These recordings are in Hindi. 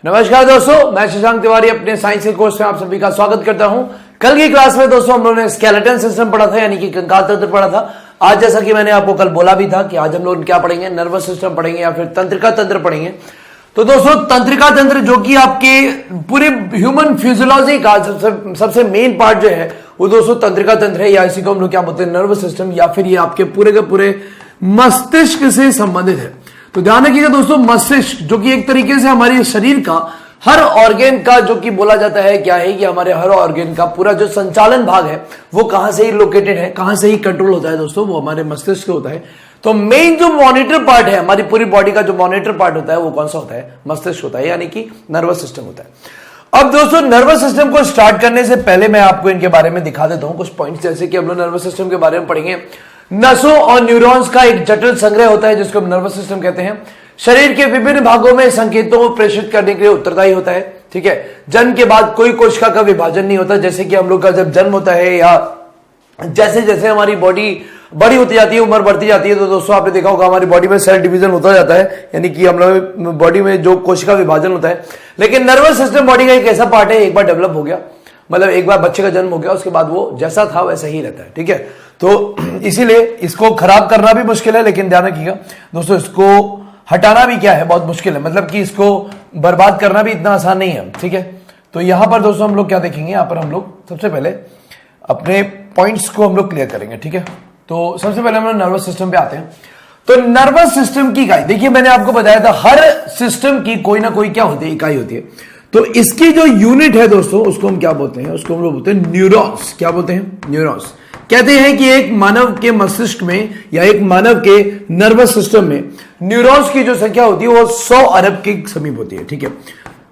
नमस्कार दोस्तों, मैं शशांक तिवारी अपने साइंस के कोर्स में आप सभी का स्वागत करता हूं। कल की क्लास में दोस्तों हम लोगों ने स्केलेटन सिस्टम पढ़ा था, यानी कि कंकाल तंत्र पढ़ा था। आज जैसा कि मैंने आपको कल बोला भी था कि आज हम लोग क्या पढ़ेंगे, नर्वस सिस्टम पढ़ेंगे या फिर तंत्रिका तंत्र पढ़ेंगे। तो दोस्तों तंत्रिका तंत्र जो कि आपके पूरे ह्यूमन फिजियोलॉजी का सबसे मेन पार्ट जो है वो दोस्तों तंत्रिका तंत्र है, या इसी को हम लोग क्या बोलते हैं, नर्वस सिस्टम, या फिर ये आपके पूरे के पूरे मस्तिष्क से संबंधित है। तो ध्यान रखिएगा दोस्तों, मस्तिष्क जो कि एक तरीके से हमारे शरीर का हर ऑर्गेन का जो कि बोला जाता है क्या है कि हमारे हर ऑर्गेन का पूरा जो संचालन भाग है वो कहां से ही लोकेटेड है, कहां से ही कंट्रोल होता है दोस्तों, वो हमारे मस्तिष्क होता है। तो मेन जो मॉनिटर पार्ट है हमारी पूरी बॉडी का, जो मॉनिटर पार्ट होता है वो कौन सा होता है, मस्तिष्क होता है, यानी कि नर्वस सिस्टम होता है। अब दोस्तों नर्वस सिस्टम को स्टार्ट करने से पहले मैं आपको इनके बारे में दिखा देता हूं कुछ पॉइंट्स, जैसे कि हम लोग नर्वस सिस्टम के बारे में पढ़ेंगे। नसों और न्यूरॉन्स का एक जटिल संग्रह होता है जिसको हम नर्वस सिस्टम कहते हैं। शरीर के विभिन्न भागों में संकेतों को प्रेषित करने के लिए उत्तरदायी होता है। ठीक है, जन्म के बाद कोई कोशिका का विभाजन नहीं होता, जैसे कि हम लोग का जब जन्म होता है या जैसे जैसे हमारी बॉडी बड़ी होती जाती है, उम्र बढ़ती जाती है, तो दोस्तों आपने देखा होगा हमारी बॉडी में सेल डिवीजन होता जाता है, यानी कि हम लोग बॉडी में जो कोशिका विभाजन होता है। लेकिन नर्वस सिस्टम बॉडी का एक ऐसा पार्ट है, एक बार डेवलप हो गया, मतलब एक बार बच्चे का जन्म हो गया, उसके बाद वो जैसा था वैसा ही रहता है। ठीक है, तो इसीलिए इसको खराब करना भी मुश्किल है, लेकिन ध्यान रखिएगा दोस्तों इसको हटाना भी क्या है, बहुत मुश्किल है, मतलब कि इसको बर्बाद करना भी इतना आसान नहीं है। ठीक है, तो यहां पर दोस्तों हम लोग क्या देखेंगे, यहां पर हम लोग सबसे पहले अपने पॉइंट्स को हम लोग क्लियर करेंगे। ठीक है, तो सबसे पहले हम लोग नर्वस सिस्टम पे आते हैं। तो नर्वस सिस्टम की इकाई, देखिए मैंने आपको बताया था हर सिस्टम की कोई ना कोई क्या होती है, इकाई होती है। तो इसकी जो यूनिट है दोस्तों उसको हम क्या बोलते हैं, उसको हम लोग बोलते हैं न्यूरॉन्स। क्या बोलते हैं, न्यूरॉन्स। कहते हैं कि एक मानव के मस्तिष्क में या एक मानव के नर्वस सिस्टम में न्यूरॉन्स की जो संख्या होती है वो 100 अरब के समीप होती है। ठीक है,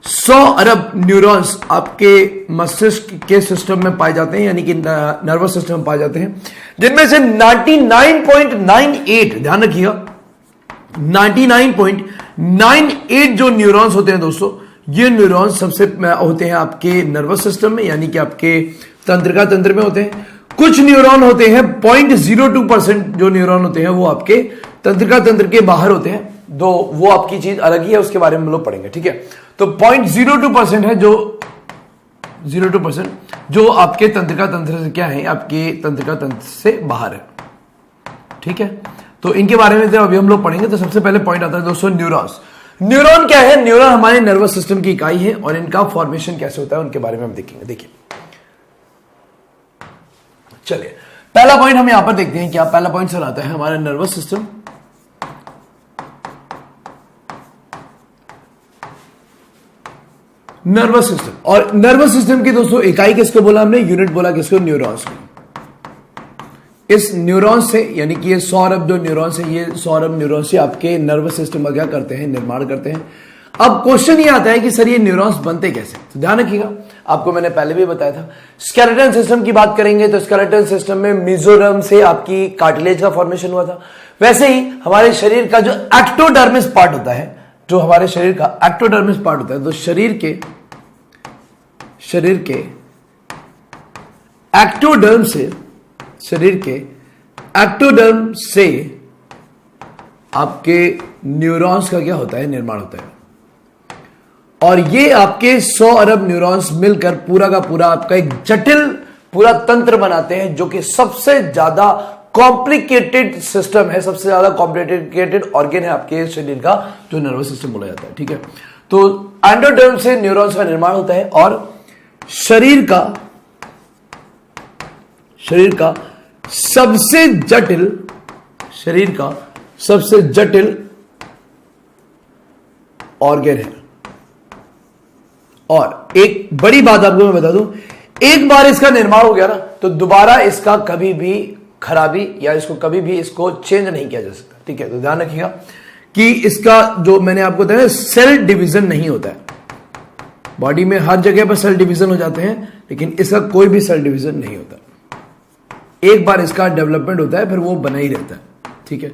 100 अरब न्यूरॉन्स आपके मस्तिष्क के सिस्टम में पाए जाते हैं, यानी कि नर्वस सिस्टम में पाए जाते हैं, जिनमें से 99.98, ध्यान रखिएगा 99.98 जो न्यूरॉन्स होते हैं दोस्तों, ये न्यूरॉन्स सबसे होते हैं आपके नर्वस सिस्टम में, यानी कि आपके तंत्रिका तंत्र में होते हैं। कुछ न्यूरॉन होते हैं 0.02% जो न्यूरॉन होते हैं वो आपके तंत्रिका तंत्र के बाहर होते हैं, दो वो आपकी चीज अलग ही है, उसके बारे में हम लोग पढ़ेंगे। ठीक है, तो 0.02% है जो 0.02% जो आपके तंत्रिका तंत्र से क्या है, आपके तंत्रिका तंत्र से बाहर है। ठीक है, तो इनके बारे में जब अभी हम लोग पढ़ेंगे तो सबसे पहले पॉइंट आता है दोस्तों न्यूरॉन्स। न्यूरॉन क्या है, न्यूरॉन हमारे नर्वस सिस्टम की इकाई है और इनका फॉर्मेशन कैसे होता है उनके बारे में हम देखेंगे। देखिए चलिए पहला पॉइंट हम यहां पर देखते हैं, क्या पहला पॉइंट सर आता है हमारा नर्वस सिस्टम। नर्वस सिस्टम, और नर्वस सिस्टम की दोस्तों इकाई किसको बोला हमने, यूनिट बोला किसको, न्यूरॉन्स को। इस न्यूरॉन्स से, यानी कि ये 100 अरब जो न्यूरॉन्स है, ये 100 अरब न्यूरॉन्स से आपके नर्वस सिस्टम का क्या करते हैं, निर्माण करते हैं। अब क्वेश्चन ये आता है कि सर ये न्यूरॉन्स बनते कैसे, तो ध्यान रखिएगा आपको मैंने पहले भी बताया था। स्केलेटन सिस्टम की बात करेंगे तो स्केलेटन सिस्टम में मेसोडर्म से आपकी कार्टिलेज का फॉर्मेशन हुआ था। वैसे ही हमारे शरीर का जो एक्टोडर्मिस पार्ट होता है, जो हमारे शरीर का एक्टोडर्मिस पार्ट होता है, तो शरीर के एक्टोडर्म से, शरीर के एक्टोडर्म से आपके न्यूरॉन्स का क्या होता है, निर्माण होता है। और ये आपके 100 अरब न्यूरॉन्स मिलकर पूरा का पूरा आपका एक जटिल पूरा तंत्र बनाते हैं, जो कि सबसे ज्यादा कॉम्प्लिकेटेड सिस्टम है, सबसे ज्यादा कॉम्प्लिकेटेड ऑर्गन है आपके शरीर का, जो नर्वस सिस्टम बोला जाता है। ठीक है, तो एंडोडर्म से न्यूरॉन्स का निर्माण होता है और शरीर का सबसे जटिल ऑर्गन है। और एक बड़ी बात आपको मैं बता दूं, एक बार इसका निर्माण हो गया ना तो दोबारा इसका कभी भी खराबी या इसको कभी भी इसको चेंज नहीं किया जा सकता। ठीक है, तो ध्यान रखिएगा कि इसका जो मैंने आपको बताया सेल डिवीजन नहीं होता है। बॉडी में हर जगह पर सेल डिवीजन हो जाते हैं, लेकिन इसका कोई भी सेल डिवीजन नहीं होता। एक बार इसका डेवलपमेंट होता है फिर वो बना ही रहता है। ठीक है,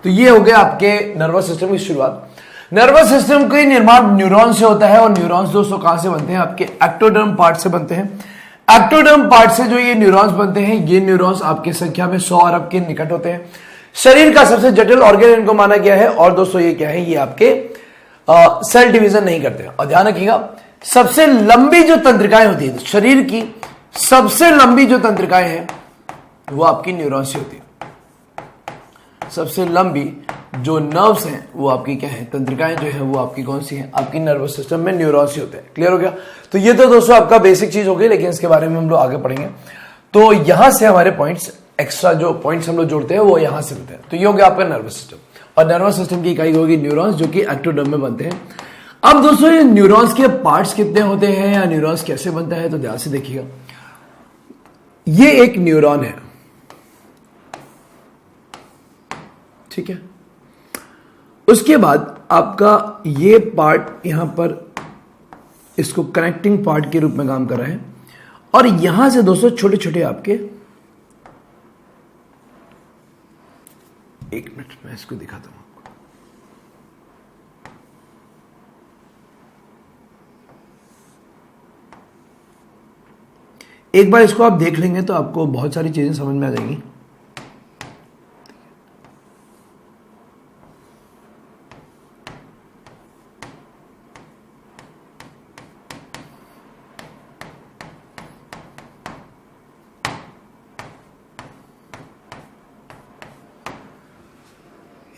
तो ये हो गया आपके नर्वस सिस्टम की शुरुआत। नर्वस सिस्टम का निर्माण न्यूरॉन से होता है, और न्यूरॉन्स दोस्तों कहां से बनते हैं, आपके एक्टोडर्म पार्ट से बनते हैं। एक्टोडर्म पार्ट से जो ये न्यूरॉन्स बनते हैं, ये न्यूरॉन्स आपकी संख्या में 100 अरब के निकट होते हैं। शरीर का सबसे जटिल ऑर्गन इनको माना गया है। और दोस्तों ये क्या है, ये आपके सेल डिवीजन नहीं करते। और ध्यान रखिएगा, सबसे लंबी जो तंत्रिकाएं होती है शरीर की, सबसे लंबी जो तंत्रिकाएं हैं वो आपकी न्यूरॉन्स से होती है। सबसे लंबी जो नर्व्स हैं वो आपकी क्या है, तंत्रिकाएं जो है वो आपकी कौन सी है, आपकी नर्वस सिस्टम में न्यूरॉन्स ही होते हैं। क्लियर हो गया? तो ये तो दोस्तों आपका बेसिक चीज हो गई, लेकिन इसके बारे में हम लोग आगे पढ़ेंगे। तो यहां से हमारे पॉइंट्स, एक्स्ट्रा जो पॉइंट्स हम लोग जोड़ते हैं वो यहां से मिलते हैं। तो ये हो गया आपका नर्वस सिस्टम, और नर्वस सिस्टम की इकाई होगी न्यूरॉन्स, जो कि एक्टोडर्म में बनते हैं। अब दोस्तों ये न्यूरॉन्स के पार्ट्स कितने होते हैं या न्यूरॉन्स कैसे बनता है, तो ध्यान से देखिएगा। ये एक न्यूरॉन है, ठीक है। उसके बाद आपका ये पार्ट यहां पर इसको कनेक्टिंग पार्ट के रूप में काम कर रहा है, और यहां से दोस्तों छोटे छोटे आपके, एक मिनट मैं इसको दिखाता हूं आपको। एक बार इसको आप देख लेंगे तो आपको बहुत सारी चीजें समझ में आ जाएंगी।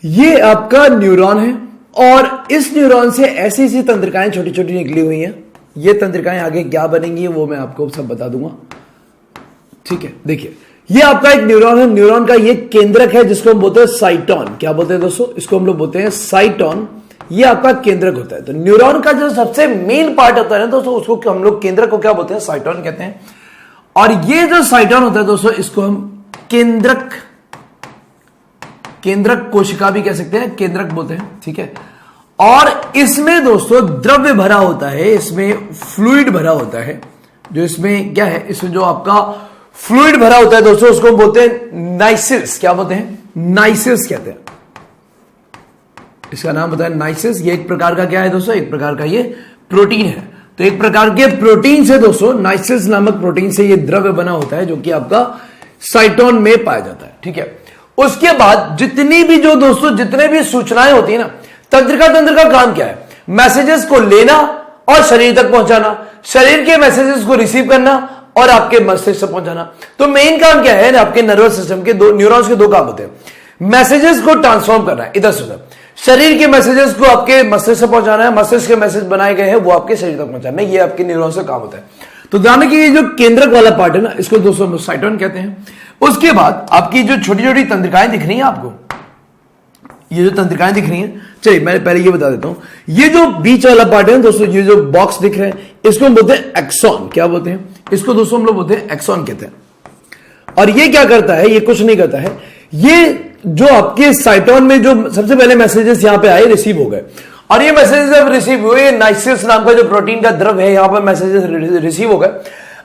ये आपका न्यूरॉन है, और इस न्यूरॉन से ऐसी ऐसी तंत्रिकाएं छोटी छोटी निकली हुई हैं। ये तंत्रिकाएं आगे क्या बनेंगी वो मैं आपको सब बता दूंगा, ठीक है। देखिए, ये आपका एक न्यूरॉन है, न्यूरॉन का ये केंद्रक है जिसको हम बोलते हैं साइटोन। क्या बोलते हैं दोस्तों? इसको हम लोग बोलते हैं साइटोन। ये आपका केंद्रक होता है। तो न्यूरॉन का जो सबसे मेन पार्ट होता है ना दोस्तों, उसको हम लोग केंद्रक को क्या बोलते हैं? साइटोन कहते हैं। और ये जो साइटोन होता है दोस्तों, इसको हम केंद्रक कोशिका भी कह सकते हैं, केंद्रक बोलते हैं, ठीक है। और इसमें दोस्तों द्रव्य भरा होता है, इसमें फ्लूइड भरा होता है। जो इसमें क्या है, इसमें जो आपका फ्लूइड भरा होता है दोस्तों, उसको बोलते हैं नाइसिल्स। क्या बोलते हैं? नाइसिल्स कहते हैं। इसका नाम बताया नाइसिल्स। ये एक प्रकार का क्या है दोस्तों? एक प्रकार का ये प्रोटीन है। तो एक प्रकार के प्रोटीन से दोस्तों, नाइसिल्स नामक प्रोटीन से ये द्रव्य बना होता है, जो कि आपका साइटोन में पाया जाता है, ठीक है। उसके बाद जितनी भी जो दोस्तों जितने भी सूचनाएं होती है ना, तंत्र का काम क्या है? मैसेजेस को लेना और शरीर तक पहुंचाना, शरीर के मैसेजेस को रिसीव करना और आपके मस्तिष्क तक पहुंचाना। तो मेन काम क्या है? आपके नर्वस सिस्टम के दो न्यूरॉन्स के दो काम होते हैं। मैसेजेस को ट्रांसफॉर्म करना है इधर से उधर, शरीर के मैसेजेस को आपके मस्तिष्क तक पहुंचाना है, मस्तिष्क के मैसेज बनाए गए हैं वो आपके शरीर तक पहुंचाना है। ये आपके न्यूरॉन्स का काम होता है। तो ध्यान रखिए, ये जो केंद्रक वाला पार्ट है ना, इसको दोस्तों साइटोन कहते हैं। उसके बाद आपकी जो छोटी छोटी तंत्रिकाएं दिख रही हैं आपको, ये जो तंत्रिकाएं दिख रही हैं, चलिए मैं पहले ये बता देता हूं। ये जो बीच वाला पार्ट है दोस्तों, ये जो बॉक्स दिख रहा है, इसको हम बोलते हैं एक्सॉन। क्या बोलते हैं इसको दोस्तों? हम लोग बोलते हैं एक्सॉन कहते हैं। और ये क्या करता है? ये कुछ नहीं करता है। ये जो आपके साइटोन में जो सबसे पहले मैसेजेस यहां पे आए, रिसीव हो गए, और ये मैसेजेस जब रिसीव हुए, नाइसिल्स नाम का जो प्रोटीन का द्रव है, यहां पर मैसेजेस रिसीव हो गए।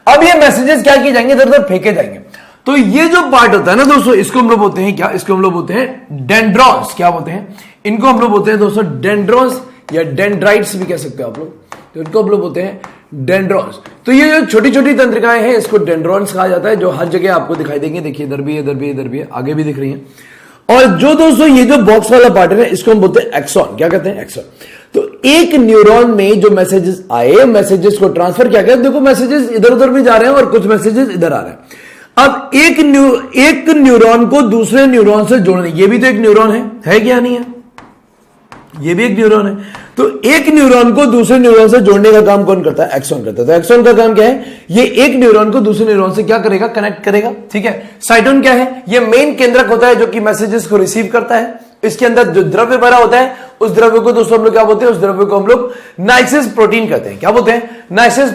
अब ये मैसेजेस क्या किए जाएंगे? इधर उधर फेंके जाएंगे। तो ये जो पार्ट होता है ना दोस्तों, इसको हम लोग बोलते हैं क्या? इसको हम लोग बोलते हैं डेंड्रॉन्स। क्या बोलते हैं? इनको हम लोग बोलते हैं दोस्तों डेंड्रॉन्स, या डेंड्राइट्स भी कह सकते हो आप लोग। तो इनको हम लोग बोलते हैं डेंड्रॉन्स। तो ये जो छोटी छोटी तंत्रिकाएं हैं, इसको डेंड्रॉन्स कहा जाता है, जो हर जगह आपको दिखाई देंगे। देखिए, इधर भी है, इधर भी, इधर भी है, आगे भी दिख रही है। और जो दोस्तों ये जो बॉक्स वाला पार्ट है, इसको हम बोलते हैं एक्सॉन। क्या कहते हैं? एक्सॉन। तो एक न्यूरॉन में जो मैसेजेस आए, मैसेजेस को ट्रांसफर किया गया। देखो, मैसेजेस इधर उधर भी जा रहे हैं और कुछ मैसेजेस इधर आ रहे हैं। अब एक न्यूरॉन को दूसरे न्यूरॉन से जोड़ने, ये भी तो एक न्यूरॉन है क्या? नहीं है? ये भी एक न्यूरॉन है। तो एक न्यूरॉन को दूसरे न्यूरॉन से जोड़ने का काम कौन करता है? एक्सॉन करता है। तो एक्सॉन का काम क्या है? ये एक न्यूरॉन को दूसरे न्यूरॉन से क्या करेगा? कनेक्ट करेगा, ठीक है। साइटोन क्या है? ये मेन केंद्रक होता है, जो कि मैसेजेस को रिसीव करता है। इसके अंदर जो द्रव्य भरा होता है, उस द्रव्य को दोस्तों हम लोग क्या बोलते हैं? उस द्रव्य को हम लोग नाइसिल्स प्रोटीन कहते हैं। क्या बोलते हैं? नाइसिल्स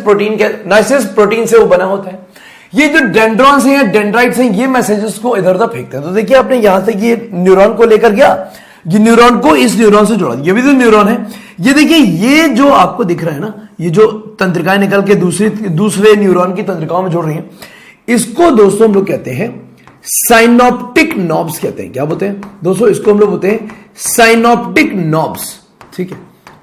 प्रोटीन से वो बना होता है। ये जो डेंड्रॉन्स हैं या डेंड्राइट्स हैं, ये मैसेजेस को इधर उधर फेंकते हैं। तो देखिए, आपने यहां से ये न्यूरॉन को लेकर गया, ये न्यूरॉन को इस न्यूरॉन से जोड़ा, ये भी तो न्यूरॉन है। ये देखिए, ये जो आपको दिख रहा है ना, ये जो तंत्रिकाएं निकल के दूसरे न्यूरॉन की तंत्रिकाओं में जोड़ रही हैं, इसको दोस्तों हम लोग कहते हैं साइनॉप्टिक नॉब्स कहते हैं। क्या बोलते हैं दोस्तों? इसको हम लोग बोलते हैं साइनॉप्टिक नॉब्स, ठीक है।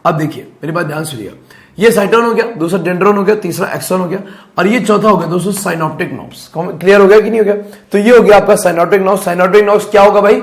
अब देखिए, मेरी बात ध्यान सुनिएगा। ये साइटोन हो गया, दूसरा डेंड्रॉन हो गया, तीसरा एक्सॉन हो गया, और ये चौथा हो गया दोस्तों साइनॉप्टिक नॉब्स। क्लियर हो गया कि नहीं हो गया? तो ये हो गया आपका साइनॉप्टिक नॉब्स। साइनॉप्टिक नॉब्स क्या होगा भाई?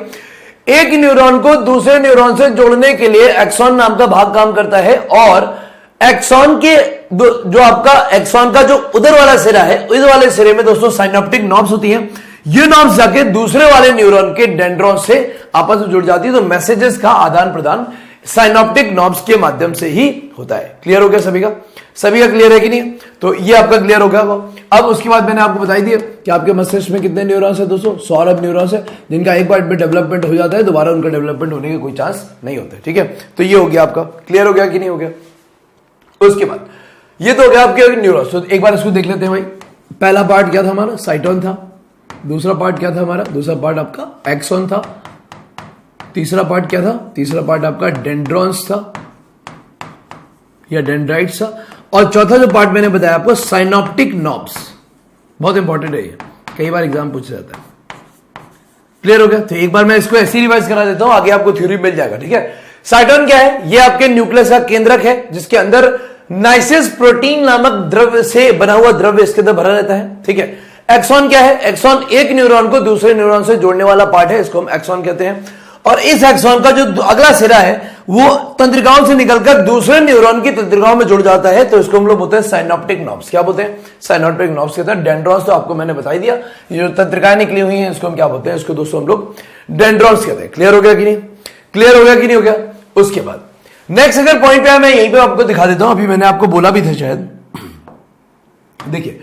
एक न्यूरॉन को दूसरे न्यूरॉन से जोड़ने के लिए एक्सॉन नाम का भाग काम करता है, और एक्सॉन के जो आपका एक्सॉन का जो उधर वाला सिरा है, इस वाले सिरे में दोस्तों साइनैप्टिक नॉब्स होती हैं। ये नॉब्स जाके दूसरे वाले न्यूरॉन के डेंड्रॉन से आपस में जुड़ जाती है। तो मैसेजेस का आदान प्रदान साइनैप्टिक नॉब्स के माध्यम से ही होता है। क्लियर हो गया सभी का? सभी का क्लियर है कि नहीं? तो ये आपका क्लियर हो गया। अब उसके बाद मैंने आपको बताई दिया कि आपके मस्तिष्क में कितने न्यूरॉन्स है दोस्तों? 100 अरब न्यूरॉन्स है, जिनका एक बार में डेवलपमेंट हो जाता है, दोबारा उनका डेवलपमेंट होने के कोई चांस नहीं होते। ठीक है, तो ये हो गया आपका। क्लियर हो गया कि नहीं हो गया? उसके बाद ये तो हो गया आपके न्यूरॉन्स। तो एक बार इसको देख लेते हैं भाई। पहला पार्ट क्या था हमारा? साइटोन था। दूसरा पार्ट क्या था हमारा? दूसरा पार्ट आपका एक्सॉन था। तीसरा पार्ट क्या था? तीसरा पार्ट आपका डेंड्रॉन्स था या डेंड्राइट्स था। और चौथा जो पार्ट मैंने बताया आपको, साइनॉप्टिक नॉब्स। बहुत इंपॉर्टेंट है ये, कई बार एग्जाम पूछ जाता है। क्लियर हो गया? तो एक बार मैं इसको ऐसे रिवाइज करा देता हूं, आगे आपको थ्योरी मिल जाएगा। ठीक है, साइटोन क्या है? ये आपके न्यूक्लियस का केंद्रक है, जिसके अंदर नाइसिस प्रोटीन नामक द्रव्य से बना हुआ द्रव्य इसके अंदर भरा रहता है। ठीक है, एक्सॉन क्या है? एक्सॉन एक न्यूरॉन को दूसरे न्यूरॉन से जोड़ने वाला पार्ट है, इसको हम एक्सॉन कहते हैं। और इस एक्सॉन का जो अगला सिरा है वो तंत्रिकाओं से निकलकर दूसरे न्यूरॉन की तंत्रिकाओं में जुड़ जाता है, तो इसको हम लोग बोलते हैं साइनॉप्टिक नॉब्स। क्या बोलते हैं? साइनॉप्टिक नॉब्स कहते हैं। डेंड्रॉन्स तो आपको मैंने बता दिया, ये जो तंत्रिकाएं निकली हुई हैं इसको हम क्या बोलते हैं? इसको दोस्तों हम लोग डेंड्रॉन्स कहते हैं। क्लियर हो गया कि नहीं? क्लियर हो गया कि नहीं हो गया? उसके बाद नेक्स्ट अगर पॉइंट पे है, मैं यहीं पे आपको दिखा देता हूं। अभी मैंने आपको बोला भी था शायद, देखिए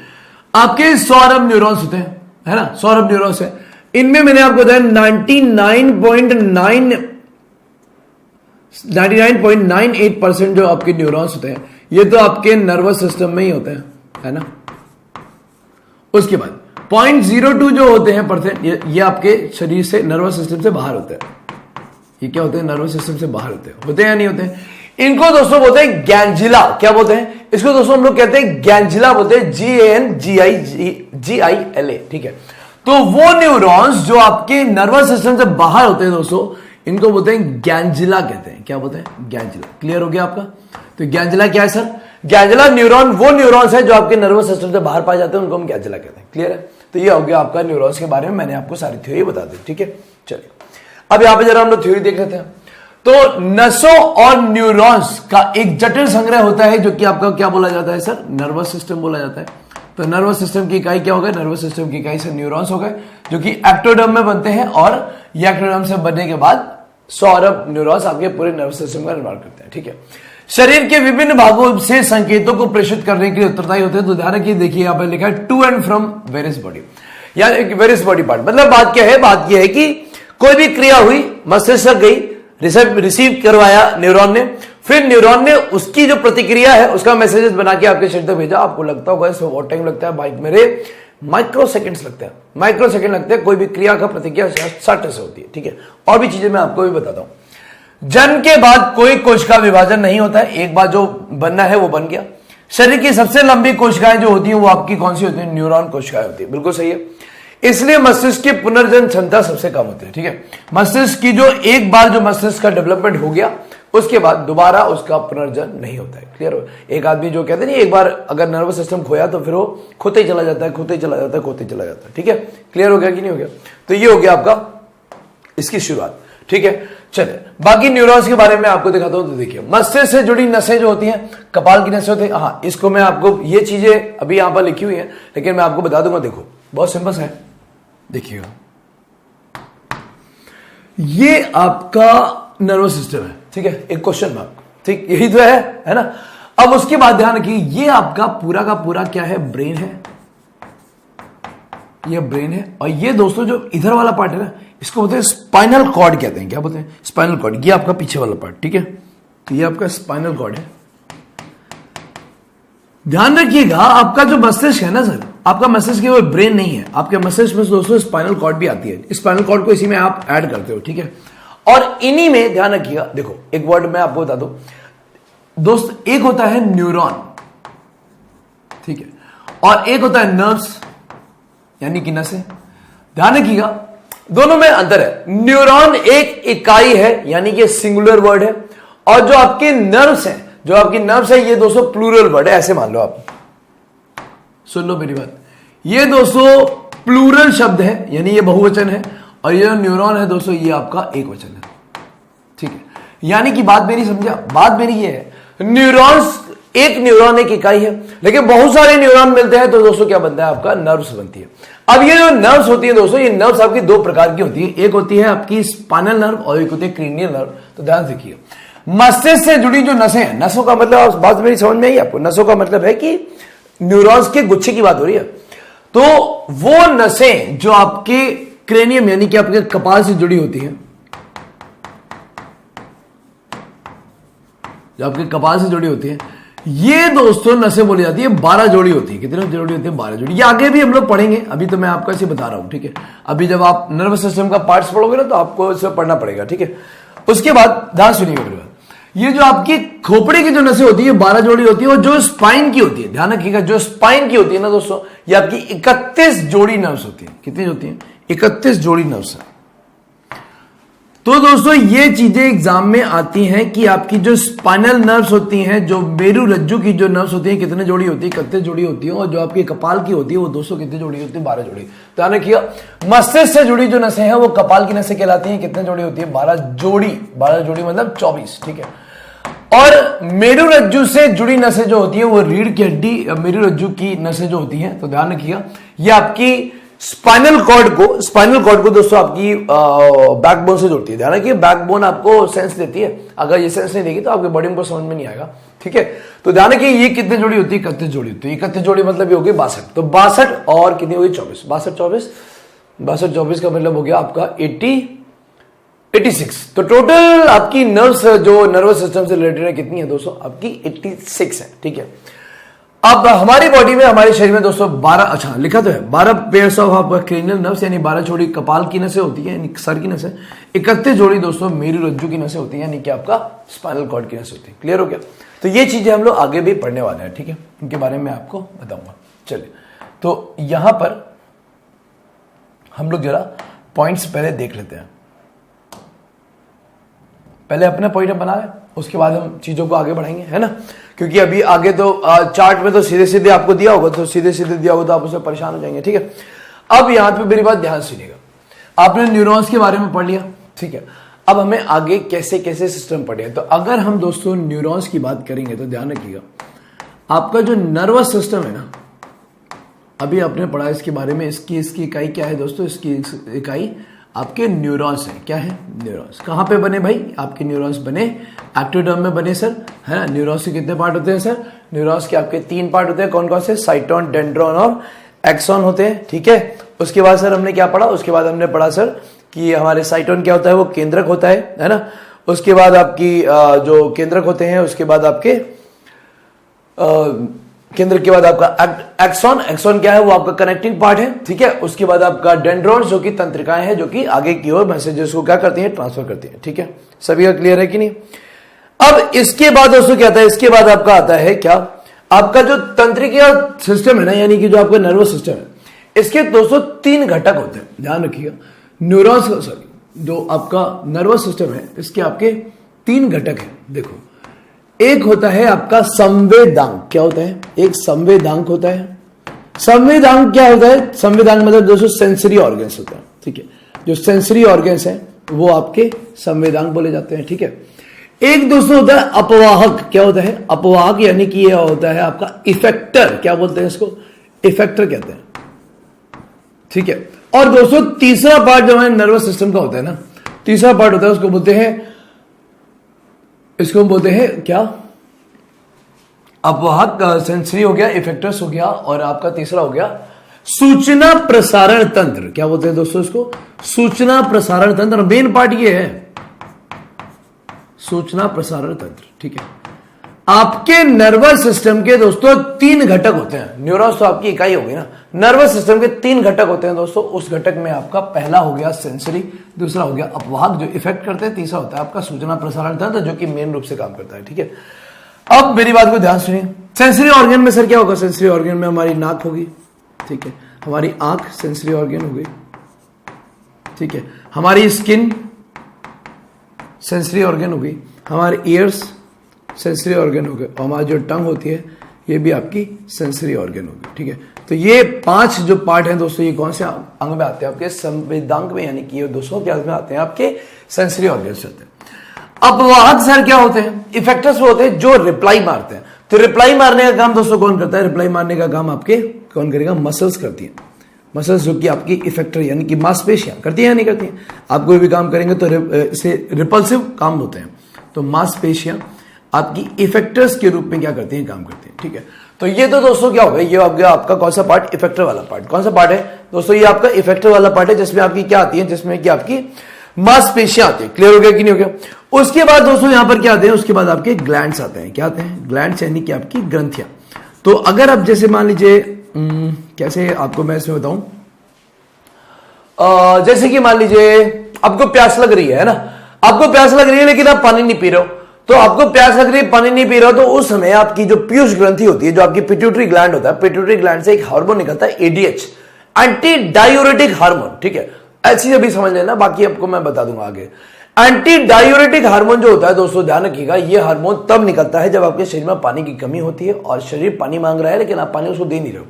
आपके 100 अरब न्यूरॉन्स होते हैं, है ना? 100 अरब न्यूरॉन्स है। इनमें मैंने आपको बताया 99.98% जो आपके न्यूरॉन्स होते हैं, ये तो आपके नर्वस सिस्टम में ही होते हैं, है ना? उसके बाद 0.02 जो होते हैं परसेंट, ये आपके शरीर से, नर्वस सिस्टम से बाहर होते हैं। ये क्या होते हैं? नर्वस सिस्टम से बाहर होते हैं या नहीं होते हैं? इनको दोस्तों बोलते हैं गैंजिला। क्या बोलते हैं इसको दोस्तों? हम लोग कहते हैं गैंजिला बोलते हैं, GANGILA। ठीक है, तो वो न्यूरॉन्स जो आपके नर्वस सिस्टम से बाहर होते हैं दोस्तों, इनको बोलते हैं गैंजिला कहते हैं। क्या बोलते हैं? गैंजिला। क्लियर हो गया आपका? तो गैंजिला क्या है सर? गैंजिला न्यूरॉन वो न्यूरॉन्स है जो आपके नर्वस सिस्टम से बाहर पाए जाते हैं, उनको हम गैंजिला कहते हैं। क्लियर है? तो ये हो गया आपका न्यूरॉन्स के बारे में, मैंने आपको सारी थ्योरी बता दी। ठीक है, चलिए अब यहां पे जरा हम लोग थ्योरी देख लेते हैं। तो नसों और न्यूरॉन्स का एक जटिल संग्रह होता है, जो कि आपका क्या बोला जाता है सर? नर्वस सिस्टम बोला जाता है। तो नर्वस सिस्टम की इकाई क्या हो गई? नर्वस सिस्टम की इकाई से न्यूरॉन्स हो गए, जो कि एक्टोडर्म में बनते हैं, और ये एक्टोडर्म से बनने के बाद 100 अरब न्यूरॉन्स आपके पूरे नर्वस सिस्टम का निर्माण करते हैं। ठीक है, शरीर के विभिन्न भागों से संकेतों को प्रेषित करने के लिए उत्तरदायी होते हैं। तो ध्यान रखिए, देखिए यहां पर लिखा है to and from various body, यानी वेरियस बॉडी पार्ट। मतलब बात क्या है? बात यह है कि कोई भी क्रिया हुई, मस्तिष्क गई, रिसीव करवाया न्यूरॉन ने, फिर न्यूरॉन ने उसकी जो प्रतिक्रिया है उसका मैसेजेस बना के आपके शरीर तक भेजा। आपको लगता होगा इसमें बहुत टाइम लगता है, बाइक मेरे माइक्रो सेकंड्स लगते हैं, माइक्रो सेकंड लगते हैं। कोई भी क्रिया का प्रतिक्रिया 60 से होती है। ठीक है, और भी चीजें मैं आपको भी बताता हूं। जन्म के बाद कोई कोशिका विभाजन नहीं होता है, एक बार जो बनना है वो बन गया। शरीर की सबसे लंबी कोशिकाएं जो होती है वो आपकी कौन सी होती है? न्यूरॉन कोशिकाएं होती है। बिल्कुल सही है, इसलिए मस्तिष्क की पुनर्जन्म क्षमता सबसे कम होती है। ठीक है, मस्तिष्क की जो एक बार जो मस्तिष्क का डेवलपमेंट हो गया, उसके बाद दोबारा उसका पुनर्जन्म नहीं होता है। क्लियर हो? एक आदमी जो कहते हैं एक बार अगर नर्वस सिस्टम खोया तो फिर वो खोते ही चला जाता है, खोते ही चला जाता है, खोते ही चला जाता है। ठीक है, क्लियर हो गया कि नहीं हो गया? तो ये हो गया आपका इसकी शुरुआत। ठीक है, चलिए बाकी न्यूरॉन्स के बारे में आपको दिखाता हूं। तो देखिए, मस्तिष्क से जुड़ी नसें जो होती हैं, कपाल की नसें होती हैं। हाँ, इसको मैं आपको, ये चीजें अभी यहां पर लिखी हुई है, लेकिन मैं आपको बता दूंगा। देखो बहुत सिंपल है, देखिएगा, ये आपका नर्वस सिस्टम है। ठीक है, एक क्वेश्चन मार्क, ठीक, यही तो है ना? अब उसके बाद ध्यान रखिए, ये आपका पूरा का पूरा क्या है? ब्रेन है। ये ब्रेन है, और ये दोस्तों जो इधर वाला पार्ट है ना, इसको बोलते हैं स्पाइनल कॉर्ड कहते हैं। क्या बोलते हैं? Spinal cord. ये आपका पीछे वाला पार्ट। ठीक है, तो ये आपका स्पाइनल कॉर्ड है। ध्यान रखिएगा, आपका जो मस्तिष्क है ना सर, आपका मस्तिष्क केवल ब्रेन नहीं है, आपके मस्तिष्क में दोस्तों स्पाइनल कॉर्ड भी आती है। स्पाइनल कॉर्ड को इसी में आप ऐड करते हो। ठीक है, और इन्हीं में ध्यान रखिएगा, देखो एक वर्ड मैं आपको बता दूं दोस्त, एक होता है न्यूरॉन, ठीक है, और एक होता है नर्व्स, यानी कि नसें। ध्यान रखिएगा, दोनों में अंतर है। न्यूरॉन एक इकाई है, यानी कि सिंगुलर वर्ड है, और जो आपके नर्व्स हैं, जो आपकी नर्व्स है, ये दोस्तों प्लूरल वर्ड है। ऐसे मान लो, आप सुन लो मेरी बात, ये दोस्तों प्लूरल शब्द है, यानी ये बहुवचन है, और ये जो न्यूरॉन है दोस्तों ये आपका एक वचन है, ठीक है। यानी कि बात मेरी समझा, बात मेरी ये है, न्यूरॉन्स एक न्यूरॉन एक इकाई है, लेकिन बहुत सारे न्यूरॉन मिलते हैं तो दोस्तों क्या बनता है आपका नर्व्स बनती है। अब ये जो नर्व्स होती है दोस्तों, ये नर्व्स आपकी दो प्रकार की होती है, एक होती है आपकी स्पाइनल नर्व और एक होती है क्रेनियल नर्व। तो ध्यान से देखिए, मस्तिष्क से जुड़ी जो नसें हैं, नसों का मतलब बात मेरी समझ में आई आपको, नसों का मतलब है कि न्यूरॉन्स के गुच्छे की बात हो रही है। तो वो नसें जो आपके क्रेनियम यानी कि आपके कपाल से जुड़ी होती हैं, जो आपके कपाल से जुड़ी होती है, ये दोस्तों नसें बोली जाती है 12 जोड़ी होती है। कितनी जोड़ी होती है? 12 जोड़ी। ये आगे भी हम लोग पढ़ेंगे, अभी तो मैं आपको ऐसे बता रहा हूं, ठीक है। अभी जब आप नर्वस सिस्टम का पार्ट्स पढ़ोगे ना तो आपको इसे पढ़ना पड़ेगा, ठीक है। उसके बाद ध्यान सुनिएगा मेरे बात, ये जो आपकी खोपड़ी की जो नसें होती है 12 जोड़ी होती है, और जो स्पाइन की होती है, ध्यान रखिएगा, जो स्पाइन की होती है ना दोस्तों, ये आपकी 31 जोड़ी नर्व्स होती है। कितनी होती है? 31 जोड़ी नर्व्स है। तो दोस्तों ये चीजें एग्जाम में आती हैं कि आपकी जो स्पाइनल नर्व्स होती हैं, जो मेरु रज्जु की जो नर्व्स होती हैं, कितने जोड़ी होती है? 31 जोड़ी होती है। और जो आपकी कपाल की होती है वो दोस्तों कितनी जोड़ी होती है? 12 जोड़ी। ध्यान रखिएगा, मस्तिष्क से जुड़ी जो नसें हैं वो कपाल की नसें कहलाती हैं। कितने जोड़ी होती है? 12 जोड़ी। 12 जोड़ी मतलब 24, ठीक है। और मेरु रज्जु से जुड़ी नसें जो होती है वो रीढ़ की हड्डी, मेरु रज्जु की नसें जो होती हैं, तो ध्यान रखिएगा, ये आपकी स्पाइनल कॉर्ड को दोस्तों आपकी बैकबोन से जोड़ती है। ध्यान रखिए, बैकबोन आपको सेंस देती है, अगर ये सेंस नहीं देगी तो आपके बॉडी में समझ में नहीं आएगा, ठीक है। तो ध्यान रखिए, ये कितनी जोड़ी होती है? 31 जोड़ी होती है। 31 जोड़ी मतलब ये होगी 62। तो 62 और कितनी होगी? 24। 62 का मतलब हो गया आपका 86। तो टोटल आपकी नर्व्स जो नर्वस सिस्टम से रिलेटेड है कितनी है दोस्तों? आपकी 86 है, ठीक है। अब हमारी बॉडी में, हमारे शरीर में दोस्तों 12, अच्छा लिखा तो है 12 पेयर्स ऑफ आपका क्रेनियल नर्व्स, यानी 12 जोड़ी कपाल की नसें होती है, यानी सर की नसें। 31 जोड़ी दोस्तों मेरु रज्जु की नसें होती है, यानी कि आपका स्पाइनल कॉर्ड की नसें होती है। क्लियर हो गया? तो ये चीजें हम लोग आगे भी पढ़ने वाले हैं, ठीक है, इनके बारे में आपको बताऊंगा। चलिए, तो यहां पर हम लोग जरा पॉइंट्स पहले देख लेते हैं। पहले अपना पॉइंट बना लें, उसके बाद हम चीजों को आगे बढ़ाएंगे, है ना। क्योंकि अभी आगे तो चार्ट में तो सीधे सीधे आपको दिया होगा, तो सीधे सीधे दिया होगा तो आप उससे परेशान हो जाएंगे, ठीक है। अब यहां पे मेरी बात ध्यान सुनिएगा, आपने न्यूरॉन्स के बारे में पढ़ लिया, ठीक है। अब हमें आगे कैसे कैसे सिस्टम पढ़े। तो अगर हम दोस्तों न्यूरॉन्स की बात करेंगे तो ध्यान रखिएगा, आपका जो नर्वस सिस्टम है ना, अभी आपने पढ़ा इसके बारे में, इसकी इकाई क्या है दोस्तों? इसकी इकाई आपके न्यूरॉन्स है। क्या है? न्यूरॉन्स। कहां पे बने भाई? आपके न्यूरॉन्स बने एक्टोडर्म में बने सर, है ना। न्यूरॉन्स के कितने पार्ट होते हैं सर? न्यूरॉन्स के आपके 3 पार्ट होते हैं। कौन कौन से? साइटोन, डेंड्रॉन और एक्सॉन होते हैं, ठीक है। उसके बाद सर हमने क्या पढ़ा? उसके बाद हमने पढ़ा सर कि हमारे साइटोन क्या होता है? वो केंद्रक होता है ना। उसके बाद आपकी जो केंद्रक होते हैं, उसके बाद आपके केंद्र के बाद आपका एक्सॉन क्या है? वो आपका कनेक्टिंग पार्ट है, ठीक है। उसके बाद आपका डेंड्रॉन जो कि तंत्रिकाएं हैं, जो कि आगे की ओर मैसेजेस को क्या करती हैं? ट्रांसफर करती हैं, ठीक है। सभी का क्लियर है कि नहीं? अब इसके बाद दोस्तों क्या आता है? इसके बाद आपका आता है क्या? आपका जो तंत्रिका सिस्टम है ना, यानी कि जो आपका नर्वस सिस्टम है, इसके दोस्तों 3 घटक होते हैं। ध्यान रखिएगा, न्यूरॉन्स, सॉरी, जो आपका नर्वस सिस्टम है, इसके आपके 3 घटक हैं। देखो, एक होता है आपका संवेदांग। क्या होता है? एक संवेदांग होता है। संवेदांग क्या होता है? संवेदांग मतलब दोस्तों सेंसरी ऑर्गन्स होता है, ठीक है। जो सेंसरी ऑर्गन्स हैं वो आपके संवेदांग बोले जाते हैं, ठीक है। एक दोस्तों होता है अपवाहक। क्या होता है? अपवाहक, यानी कि यह होता है आपका इफेक्टर। क्या बोलते हैं इसको? इफेक्टर कहते हैं, ठीक है। और दोस्तों तीसरा पार्ट जो है नर्वस सिस्टम का होता है ना, तीसरा पार्ट होता है, उसको बोलते हैं, इसको बोलते हैं क्या? अपवाहक, सेंसरी हो गया, इफेक्टर्स हो गया, और आपका तीसरा हो गया सूचना प्रसारण तंत्र। क्या बोलते हैं दोस्तों इसको? सूचना प्रसारण तंत्र। मेन पार्ट ये है सूचना प्रसारण तंत्र, ठीक है। आपके नर्वस सिस्टम के दोस्तों 3 घटक होते हैं। न्यूरॉन्स तो आपकी इकाई होगी ना। नर्वस सिस्टम के 3 घटक होते हैं दोस्तों। उस घटक में आपका पहला हो गया सेंसरी, दूसरा हो गया अपवाहक जो इफेक्ट करते हैं, तीसरा होता है आपका सूचना प्रसारण तंत्र जो कि मेन रूप से काम करता है, ठीक है। अब मेरी बात को ध्यान सुनिए, सेंसरी ऑर्गन में सर क्या होगा? सेंसरी ऑर्गन में हमारी नाक होगी, ठीक है। हमारी आंख सेंसरी ऑर्गन हो गई, ठीक है। हमारी स्किन सेंसरी ऑर्गन हो गई, हमारे ईयर्स सेंसरी ऑर्गन हो गए, और हमारी जो टंग होती है ये भी आपकी सेंसरी ऑर्गन होगी, ठीक है। तो ये 5 जो पार्ट हैं दोस्तों, ये कौन से अंग में आते हैं? आपके संवेदांग में, यानी कि ये दोस्तों क्या में आते हैं? आपके सेंसरी ऑर्गन से आते हैं। अपवाहक सर क्या होते हैं? इफेक्टर्स वो होते हैं जो रिप्लाई मारते हैं। तो रिप्लाई मारने का काम दोस्तों कौन करता है? रिप्लाई मारने का काम आपके कौन करेगा? मसल्स करती है। मसल्स जो कि आपकी इफेक्टर यानी कि मांसपेशियां करती है या नहीं करती है? आप कोई भी काम करेंगे तो इसे रिपल्सिव काम होते हैं। तो मांसपेशियां आपकी इफेक्टर्स के रूप में क्या करती हैं? काम करती हैं, ठीक है। तो ये तो दोस्तों क्या होगा? ये हो गया आपका कौन सा पार्ट? इफेक्टर वाला पार्ट। कौन सा पार्ट है दोस्तों? ये आपका इफेक्टर वाला पार्ट है, जिसमें आपकी क्या आती है? जिसमें कि आपकी मांसपेशियां आती है। क्लियर हो गया कि नहीं हो गया? उसके बाद दोस्तों यहां पर क्या आते हैं? उसके बाद आपके ग्लैंड्स आते हैं। क्या आते हैं? ग्लैंड्स यानी कि आपकी ग्रंथियां। तो अगर आप जैसे मान लीजिए कैसे आपको मैं इसमें बताऊं, जैसे कि मान लीजिए आपको प्यास लग रही है ना, आपको प्यास लग रही है लेकिन आप पानी नहीं पी रहे हो। तो आपको प्यास लग रही है, पानी नहीं पी रहे हो, तो उस समय आपकी जो पीयूष ग्रंथि होती है, जो आपकी पिट्यूटरी ग्लैंड होता है, पिट्यूटरी ग्लैंड से एक हार्मोन निकलता है एडीएच, एंटी डायूरेटिक हार्मोन, ठीक है। ऐसी अभी समझ लेना, बाकी आपको मैं बता दूंगा आगे। एंटी डायूरेटिक हार्मोन जो होता है दोस्तों, ध्यान रखिएगा, ये हार्मोन तब निकलता है जब आपके शरीर में पानी की कमी होती है और शरीर पानी मांग रहा है लेकिन आप पानी उसको दे नहीं रहे हो।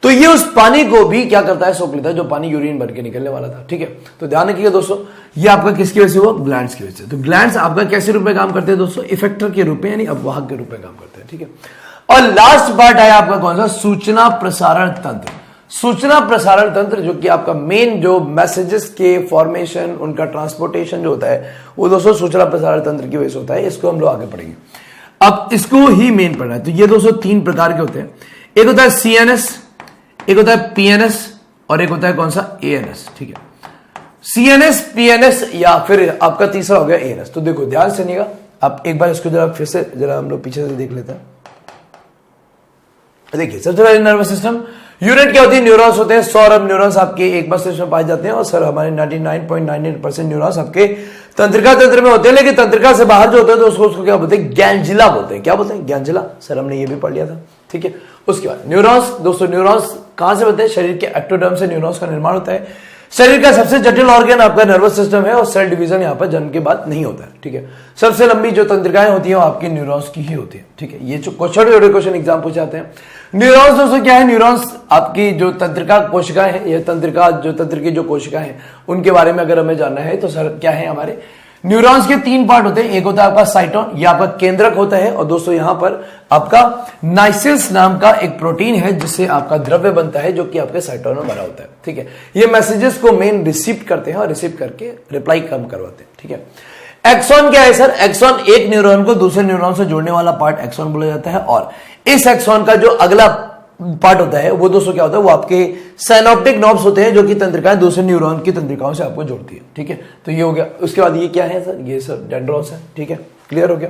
तो ये उस पानी को भी क्या करता है? सोख लेता है, जो पानी यूरिन बन के निकलने वाला था, ठीक है। तो ध्यान रखिएगा दोस्तों, ये आपका किसकी वजह से हुआ? ग्लैंड्स की वजह से। तो ग्लैंड्स आपका कैसे रूप में काम करते हैं दोस्तों? इफेक्टर के रूप में यानी अपवाहक के रूप में काम करते हैं, ठीक है। और लास्ट पार्ट है आपका कौन सा? सूचना प्रसारण तंत्र। सूचना प्रसारण तंत्र जो कि आपका मेन जो मैसेजेस के फॉर्मेशन, उनका ट्रांसपोर्टेशन जो होता है, वो दोस्तों सूचना प्रसारण तंत्र की वजह से होता है। इसको हम लोग आगे पढ़ेंगे। अब इसको ही मेन पढ़ना है। तो ये दोस्तों 3 प्रकार के होते हैं। एक होता है सीएनएस, एक होता है पीएनएस और एक होता है कौन सा? एएनएस, ठीक है। सीएनएस, पीएनएस या फिर आपका तीसरा हो गया एएनएस। तो देखो ध्यान से सुनिएगा, आप एक बार इसको जरा फिर से जरा हम लोग पीछे से देख लेते हैं। देखिए सबसे पहले नर्वस सिस्टम यूनिट क्या होती है? न्यूरॉन्स होते हैं। 100 अरब न्यूरॉन्स आपके एक मस्तिष्क में पाए जाते हैं और सर हमारे 99.99% न्यूरॉन्स आपके तंत्रिका तंत्र में होते हैं। लेकिन तंत्रिका से बाहर जो होते हैं तो उसको क्या बोलते हैं? गैंजिला बोलते हैं। क्या बोलते हैं? गैंजिला। सर हमने ये भी पढ़ लिया था, ठीक है। उसके बाद न्यूरॉन्स दोस्तों, न्यूरॉन्स कहां से बनते हैं? शरीर के एक्टोडर्म से न्यूरॉन्स का निर्माण होता है। शरीर का सबसे जटिल ऑर्गन आपका नर्वस सिस्टम है और सेल डिवीजन यहां पर जन्म के बाद नहीं होता है, ठीक है। सबसे लंबी जो तंत्रिकाएं होती हैं वो आपकी न्यूरॉन्स की ही होती है, ठीक है। ये जो छोटे क्वेश्चन एग्जाम पूछे जाते हैं। न्यूरॉन्स दोस्तों क्या है? न्यूरॉन्स आपकी जो तंत्रिका कोशिकाएं हैं, ये तंत्रिका जो तंत्र की जो कोशिकाएं हैं उनके बारे में अगर हमें जानना है तो सर क्या है? हमारे न्यूरॉन्स के 3 पार्ट होते हैं। एक होता है आपका साइटोन, ये आपका केंद्रक होता है। और दोस्तों यहां पर आपका नाइसिल्स नाम का एक प्रोटीन है जिससे आपका द्रव्य बनता है, जो कि आपके साइटोन में बना होता है, ठीक है। ये मैसेजेस को मेन रिसीव करते हैं और रिसीव करके रिप्लाई कम करवाते हैं, ठीक है। एक्सॉन क्या है सर? एक्सॉन एक न्यूरॉन को दूसरे न्यूरॉन से जोड़ने वाला पार्ट एक्सॉन बोला जाता है। और इस एक्सॉन का जो अगला पार्ट होता है वो दोस्तों क्या होता है? वो आपके साइनोप्टिक नॉब्स होते हैं, जो कि तंत्रिकाएं दूसरे न्यूरॉन की तंत्रिकाओं से आपको जोड़ती है, ठीक है। तो ये हो गया। उसके बाद ये क्या है सर? ये सर डेंड्रॉन्स है, ठीक है। क्लियर हो गया?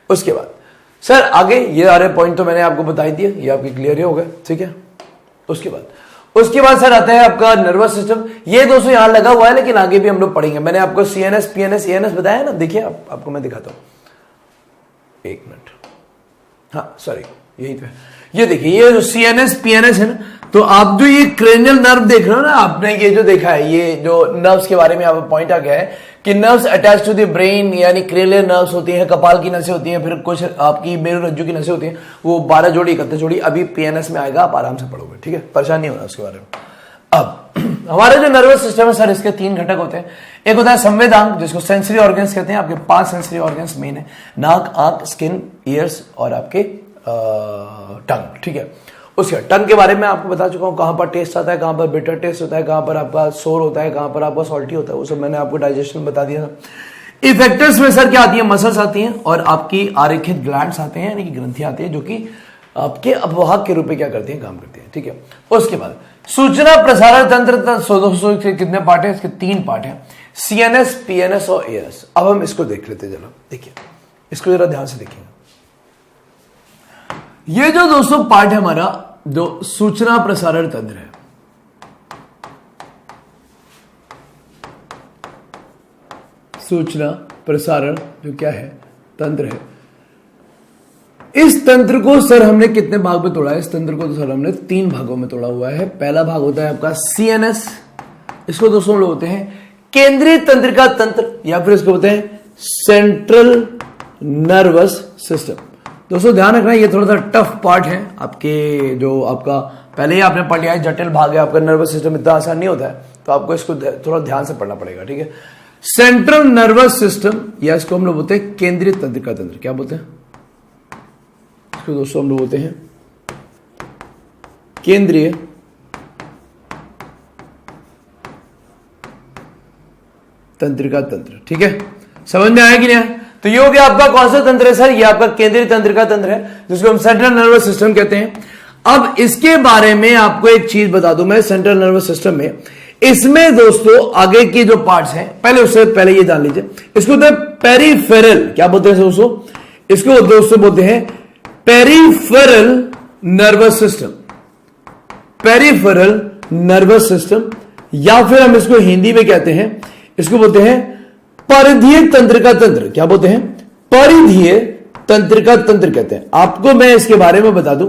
उसके बाद सर आगे ये सारे पॉइंट तो मैंने आपको बता ही दिए, ये आपके क्लियर ही हो गए, ठीक है। उसके बाद सर आता है आपका नर्वस सिस्टम। ये दोस्तों यहां लगा हुआ है लेकिन आगे भी हम लोग पढ़ेंगे। मैंने आपको सीएनएस, पीएनएस, एएनएस बताया है ना। देखिए आपको मैं दिखाता हूं, एक मिनट। हाँ सॉरी, यही तो है। ये देखिए, ये जो सीएनएस, पीएनएस है ना, तो आप जो ये क्रेनियल नर्व देख रहे हो ना, आपने ये जो देखा है, ये जो नर्व्स के बारे में यहाँ पर पॉइंट आ गया है कि nerves attach to the brain, यानी क्रेनियल नर्व्स होती हैं, कपाल की नसें होती हैं, फिर कुछ आपकी मेरुरज्जु की नसें होती हैं, वो 12 जोड़ी 31 जोड़ी अभी पीएनएस में आएगा, आप आराम से पढ़ोगे, ठीक है। परेशान नहीं होना उसके बारे में। अब हमारे जो नर्वस सिस्टम है सर, इसके 3 घटक होते हैं। एक होता है संवेदांग, जिसको सेंसरी ऑर्गन्स कहते हैं। आपके 5 सेंसरी ऑर्गन्स मेन है: नाक, आंख, स्किन, ईयर्स और आपके टंग, ठीक है। उसके टंग के बारे में आपको बता चुका हूं, कहां पर टेस्ट आता है, कहां पर बिटर टेस्ट होता है, कहां पर आपका सोर होता है, कहां पर आपका सॉल्टी होता है, वो सब मैंने आपको डाइजेशन बता दिया था। इफेक्टर्स में सर क्या आती है? मसल्स आती हैं और आपकी आरेखित ग्लैंड्स आते हैं, यानी कि ग्रंथियां आती है, जो कि आपके अपवाहक के रूप में क्या करती हैं? काम करती है, ठीक है। उसके बाद सूचना प्रसारण तंत्र के कितने पार्ट है? इसके 3 पार्ट है: सीएनएस, पीएनएस और एएनएस। अब हम इसको देख लेते हैं, जरा देखिए, इसको जरा ध्यान से देखिए। ये जो दोस्तों पार्ट है हमारा, जो सूचना प्रसारण तंत्र है, सूचना प्रसारण जो क्या है? तंत्र है। इस तंत्र को सर हमने कितने भाग में तोड़ा है? इस तंत्र को तो सर हमने 3 भागों में तोड़ा हुआ है। पहला भाग होता है आपका सीएनएस, इसको दोस्तों लोग होते हैं केंद्रीय तंत्रिका तंत्र, या फिर इसको बोलते हैं सेंट्रल नर्वस सिस्टम। दोस्तों ध्यान रखना ये थोड़ा सा टफ पार्ट है आपके, जो आपका पहले ही आपने पढ़ लिया है, जटिल भाग है आपका, नर्वस सिस्टम इतना आसान नहीं होता है, तो आपको इसको थोड़ा ध्यान से पढ़ना पड़ेगा, ठीक है। सेंट्रल नर्वस सिस्टम, या इसको हम लोग बोलते हैं केंद्रीय तंत्रिका तंत्र, क्या बोलते हैं इसको दोस्तों, हम लोग बोलते हैं केंद्रीय तंत्रिका तंत्र, ठीक है। समझ में आया कि नहीं? तो ये हो गया आपका कौन सा तंत्र है सर? ये आपका केंद्रीय तंत्रिका तंत्र है, जिसको हम सेंट्रल नर्वस सिस्टम कहते हैं। अब इसके बारे में आपको एक चीज बता दूं मैं, सेंट्रल नर्वस सिस्टम में, इसमें दोस्तों आगे की जो पार्ट्स हैं, पहले उससे पहले ये जान लीजिए, इसको बोलते हैं पेरिफेरल, क्या बोलते हैं दोस्तों? इसको दोस्तों बोलते हैं peripheral nervous system, peripheral nervous system, या फिर हम इसको हिंदी में कहते हैं, इसको बोलते हैं परिधीय तंत्रिका तंत्र, क्या बोलते हैं? परिधीय तंत्रिका तंत्र कहते हैं। आपको मैं इसके बारे में बता दूं,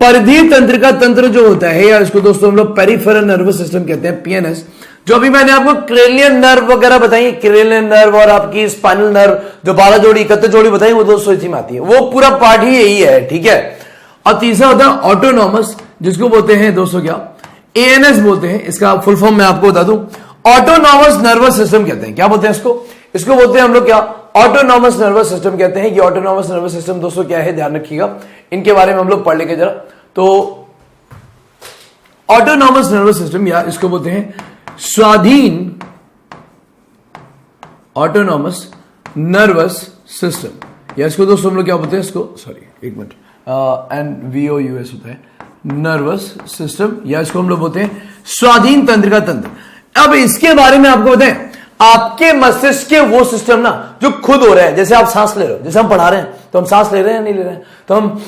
परिधीय तंत्रिका तंत्र जो होता है, या इसको दोस्तों हम लोग पेरिफेरल नर्वस सिस्टम कहते हैं, पीएनएस, जो अभी मैंने आपको क्रेनियन नर्व वगैरह बताई, क्रेनियन नर्व और आपकी स्पाइनल नर्व, जो 12 जोड़ी 31 जोड़ी बताई, वो दोस्तों इसी में आती है, वो पूरा पार्ट ही यही है, ठीक है। और तीसरा होता है ऑटोनॉमस, जिसको बोलते हैं दोस्तों क्या, एएनएस बोलते हैं, इसका फुल फॉर्म मैं आपको बता दूं, ऑटोनॉमस नर्वस सिस्टम कहते हैं, क्या बोलते हैं इसको? इसको बोलते हैं हम लोग क्या, ऑटोनॉमस नर्वस सिस्टम कहते हैं। ये ऑटोनॉमस नर्वस सिस्टम दोस्तों क्या है, ध्यान रखिएगा, इनके बारे में हम लोग पढ़ लेंगे जरा। तो ऑटोनॉमस नर्वस सिस्टम, या इसको बोलते हैं स्वाधीन ऑटोनॉमस नर्वस सिस्टम, या इसको दोस्तों हम लोग क्या बोलते हैं इसको, सॉरी एक मिनट, NVOUS होता है, नर्वस सिस्टम, या इसको हम लोग बोलते हैं स्वाधीन तंत्रिका तंत्र। अब इसके बारे में आपको बताएं, आपके मस्तिष्क के वो सिस्टम ना जो खुद हो रहे हैं, जैसे आप सांस ले रहे हो, जैसे हम पढ़ा रहे हैं तो हम सांस ले रहे हैं नहीं ले रहे हैं, तो हम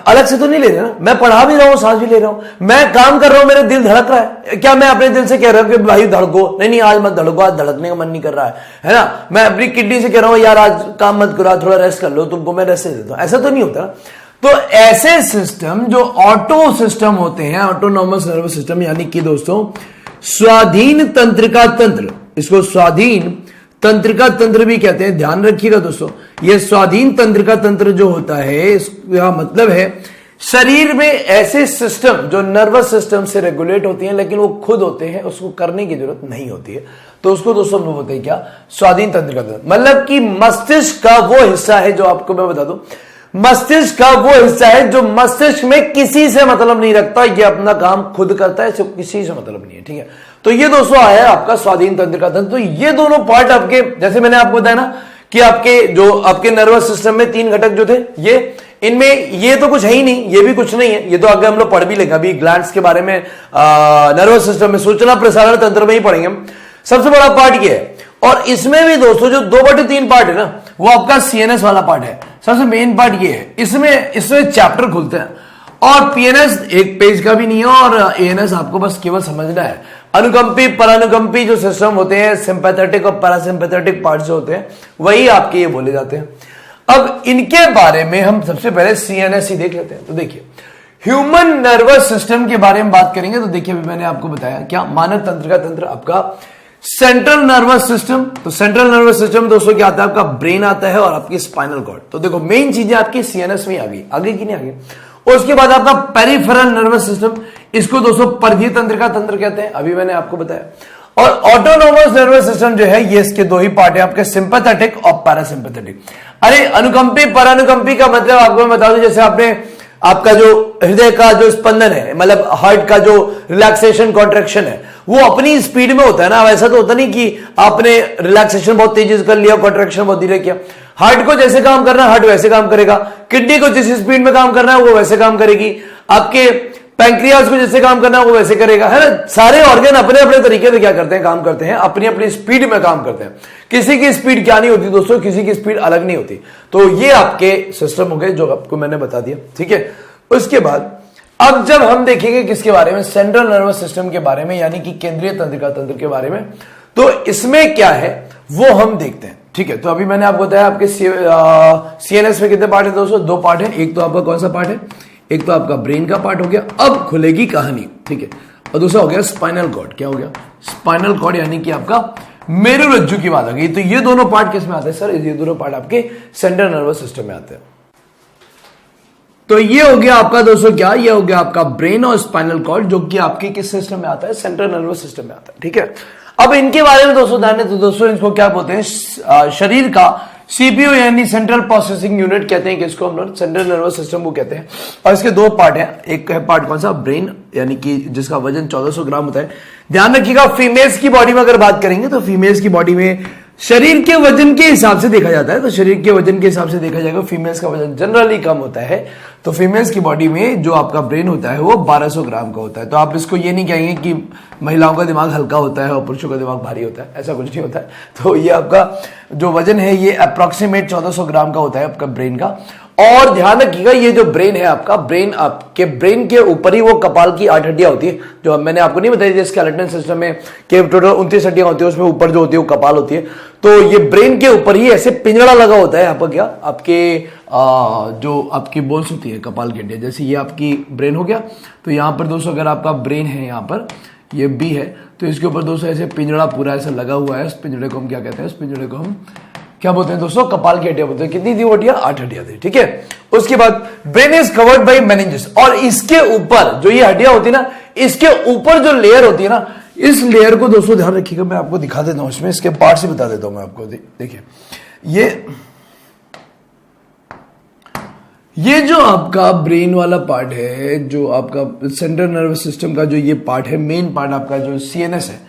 अलग से तो नहीं ले रहे ना, मैं पढ़ा भी रहा हूं, सांस भी ले रहा हूं, मैं काम कर रहा हूं, मेरा दिल धड़क रहा है, क्या मैं अपने दिल से कह रहा हूं कि भाई धड़को? नहीं, आज मत धड़को, आज धड़कने का मन नहीं कर रहा है ना। मैं अपनी किडनी से कह रहा हूं यार आज काम मत करो, थोड़ा रेस्ट कर लो, तुमको मैं रेस्ट देता हूं, ऐसा तो नहीं होता। तो ऐसे सिस्टम जो ऑटो सिस्टम होते हैं, ऑटोनॉमस नर्वस सिस्टम, यानी कि दोस्तों स्वाधीन तंत्रिका तंत्र, इसको स्वाधीन तंत्रिका तंत्र भी कहते हैं। ध्यान रखिएगा दोस्तों, यह स्वाधीन तंत्रिका तंत्र जो होता है, इसका मतलब है शरीर में ऐसे सिस्टम जो नर्वस सिस्टम से रेगुलेट होती हैं, लेकिन वो खुद होते हैं, उसको करने की जरूरत नहीं होती है, तो उसको दोस्तों हम लोग बोलते हैं क्या, स्वाधीन तंत्रिका तंत्र। मतलब कि मस्तिष्क का वो हिस्सा है, जो आपको मैं बता दूं, मस्तिष्क का वो हिस्सा है जो मस्तिष्क में किसी से मतलब नहीं रखता, ये अपना काम खुद करता है, सिर्फ किसी से मतलब नहीं है, ठीक है। तो ये दोस्तों आया आपका स्वाधीन तंत्रिका तंत्र। तो ये दोनों पार्ट आपके, जैसे मैंने आपको बताया ना कि आपके जो आपके नर्वस सिस्टम में 3 घटक जो थे, ये इनमें ये तो कुछ है ही नहीं, ये भी कुछ नहीं है, ये तो आगे हम लोग पढ़ भी लेंगे, अभी ग्लैंड्स के बारे में नर्वस सिस्टम में सूचना प्रसारण तंत्र में ही पढ़ेंगे हम। सबसे बड़ा पार्ट ये है, और इसमें भी दोस्तों जो 2/3 पार्ट है ना, वो आपका सीएनएस वाला पार्ट है। सबसे मेन पार्ट ये है, इसमें चैप्टर खुलते हैं, और पीएनएस एक पेज का भी नहीं है, और एएनएस आपको बस केवल समझना है। अनुकंपी परानुकंपी जो सिस्टम होते हैं, सिंपैथेटिक और पैरासिम्पैथेटिक पार्ट जो होते हैं, वही आपके ये बोले जाते हैं। अब इनके बारे में हम सबसे पहले सीएनएस ही देख लेते हैं। तो देखिए, ह्यूमन नर्वस सिस्टम के बारे में बात करेंगे। तो देखिए, अभी मैंने आपको बताया क्या, मानव तंत्रिका तंत्र, आपका सेंट्रल नर्वस सिस्टम। तो सेंट्रल नर्वस सिस्टम दोस्तों क्या आता है, आपका ब्रेन आता है और आपकी स्पाइनल कॉर्ड। तो देखो मेन चीजें आपकी सीएनएस में आ गई, आगे की नहीं आ गई। और उसके बाद आपका पेरिफेरल नर्वस सिस्टम, इसको दोस्तों परिधीय तंत्रिका तंत्र कहते हैं, अभी मैंने आपको बताया। और ऑटोनोमस नर्वस सिस्टम जो है, ये इसके 2 ही पार्ट है आपके, सिंपैथेटिक और पैरासिम्पैथेटिक। अरे अनुकंपी परानुकंपी का मतलब आपको मैं बता दूं, जैसे आपने आपका जो हृदय का जो स्पंदन है, मतलब हार्ट का जो रिलैक्सेशन कॉन्ट्रैक्शन है, वो अपनी स्पीड में होता है ना। वैसा तो होता नहीं कि आपने रिलैक्सेशन बहुत तेजी से कर लिया, कॉन्ट्रैक्शन बहुत धीरे किया। हार्ट को जैसे काम करना है, हार्ट वैसे काम करेगा। किडनी को जिस स्पीड में काम करना है, वो वैसे काम करेगी। आपके पैंक्रियाज को जैसे काम करना है, वो वैसे करेगा, है ना। सारे ऑर्गन अपने अपने तरीके से क्या करते हैं, काम करते हैं, अपनी अपनी स्पीड में काम करते हैं। किसी की स्पीड क्या नहीं होती दोस्तों, किसी की स्पीड अलग नहीं होती। तो ये आपके सिस्टम हो गए, जो आपको मैंने बता दिया, ठीक है। उसके बाद अब जब हम देखेंगे किसके बारे में, सेंट्रल नर्वस सिस्टम के बारे में, यानी कि केंद्रीय तंत्रिका तंत्र के बारे में, तो इसमें क्या है वो हम देखते हैं, ठीक है। तो अभी मैंने आपको बताया आपके सीएनएस में कितने पार्ट है दोस्तों, 2 पार्ट है। एक तो आपका कौन सा पार्ट है, एक तो आपका ब्रेन का पार्ट हो गया, अब खुलेगी कहानी, ठीक है। और दूसरा हो गया स्पाइनल कॉर्ड। क्या हो गया, स्पाइनल कॉर्ड, यानी कि आपका मेरुरज्जु की बात आ गई। तो ये दोनों पार्ट किस में आते हैं सर? ये दोनों पार्ट आपके सेंट्रल नर्वस सिस्टम में आते हैं। तो ये हो गया आपका दोस्तों क्या, ये हो गया आपका ब्रेन और स्पाइनल कॉर्ड, जो कि आपके किस सिस्टम में आता है? सेंट्रल नर्वस सिस्टम में आता है। ठीक है, अब इनके बारे में दोस्तों ध्यान दें तो दोस्तों इनको क्या बोलते हैं? शरीर का सीपीयू यानी सेंट्रल प्रोसेसिंग यूनिट कहते हैं। किसको हम लोग? सेंट्रल नर्वस सिस्टम को कहते हैं। और इसके दो पार्ट हैं, एक है पार्ट कौन सा? ब्रेन, यानी कि जिसका वजन 1400 ग्राम होता है। ध्यान रखिएगा, फीमेल्स की बॉडी में अगर बात करेंगे तो फीमेल्स की बॉडी में शरीर के वजन के हिसाब से देखा जाता है। तो शरीर के वजन के हिसाब से देखा जाएगा, फीमेल्स का वजन जनरली कम होता है। तो फीमेल्स की बॉडी में जो आपका ब्रेन होता है वो 1200 ग्राम का होता है। तो आप इसको ये नहीं कहेंगे कि महिलाओं का दिमाग हल्का होता है और पुरुषों का दिमाग भारी होता है, ऐसा कुछ नहीं होता है। तो ये आपका जो वजन है ये अप्रोक्सीमेट 1400 ग्राम का होता है आपका ब्रेन का। और ध्यान रखिएगा, ये जो ब्रेन है आपका, ब्रेन आपके ब्रेन के ऊपर ही वो कपाल की 8 हड्डियां होती है, जो मैंने आपको नहीं बताई थी स्केलेटन सिस्टम में कि टोटल 29 हड्डियां होती है, उसमें ऊपर जो होती है वो कपाल होती है। तो ये ब्रेन के ऊपर ही ऐसे पिंजड़ा लगा होता है आपका, क्या आपके जो आपकी बोन्स होती है कपाल की हड्डियां, जैसे ये आपकी ब्रेन हो गया। तो यहाँ पर दोस्तों अगर आपका ब्रेन है, यहाँ पर ये बी है, तो इसके ऊपर दोस्तों ऐसे पिंजड़ा पूरा ऐसा लगा हुआ है। उस पिंजड़े को हम क्या कहते हैं? उस पिंजड़े को हम क्या बोलते हैं दोस्तों? कपाल की हड्डियां बोलते हैं। कितनी थी वो हड्डियां? 8 हड्डियां थी। ठीक है, उसके बाद brain is covered by meninges, और इसके ऊपर जो ये हड्डियां होती है ना, इसके ऊपर जो लेयर होती है ना, इस लेयर को दोस्तों ध्यान रखिएगा, मैं आपको दिखा देता हूं, इसमें इसके पार्ट्स ही बता देता हूं मैं आपको। देखिए ये जो आपका ब्रेन वाला पार्ट है, जो आपका सेंट्रल नर्वस सिस्टम का जो ये पार्ट है, मेन पार्ट आपका जो सीएनएस है,